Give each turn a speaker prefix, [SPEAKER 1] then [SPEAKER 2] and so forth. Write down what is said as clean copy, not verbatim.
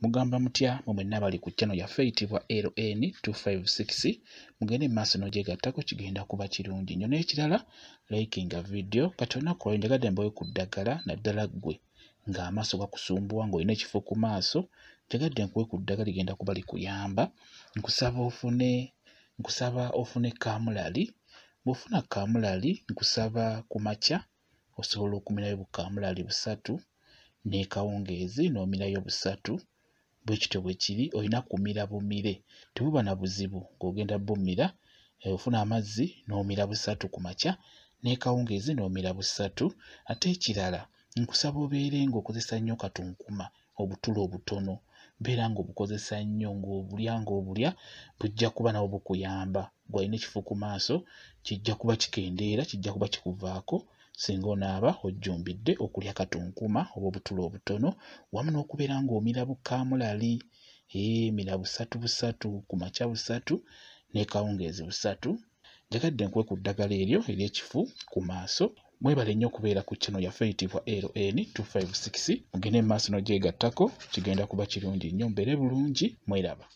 [SPEAKER 1] Mugamba mutya mwe mwenna bali ku channel yaffe eyitibwa LN256 mugende maaso n'ogyegattako kigenda kuba kirungi nnyo n'ekirala likinga video kati olunaku olwo njagadde mbawe ku ddagala naddala ggwe ng'amaaso gakusumbuwa ng'olina ekifo ku maaso njagadde nkuwe ku ddagala ligenda kuba likuyamba nkusaba ofune kaamulali bw'ofuna kaamulali nkusaba ku makya osobola okumirayo bukaamulali 3 ne kawungeezi n'omirayo 3 bwe kityo bwe kiri olina kumira bumire tebuba na buzibu ng'ogenda bumira ofuna amazzi n'omira 3 ku makya ne kawungeezi n'omira 3 ate ekirala nkusaba obeere ng'okozesa nnyo katunkuma obutulo obutono beera ng'obukozesa nnyo ng'obulya bujja kuba nabo bukuyamba gw'alina ekifo ku maaso kijja kuba kikendeera kijja kuba kikuvaako singa onaaba ojjumbidde okulya katunkuma oba obutulo obutono wamu n'okubeera ng'omira bukaamulali mira 3 ku makya 3 ne kawungeezi 3 njagadde nkuwe ku ddagala eryo ery'ekifu ku maaso mwebale nnyo okubeera ku channel yaffe eyitibwa LN256 mugende mu maaso n'ogyegattako kigenda kuba kirungi nnyo mbeere bulungi mweraba.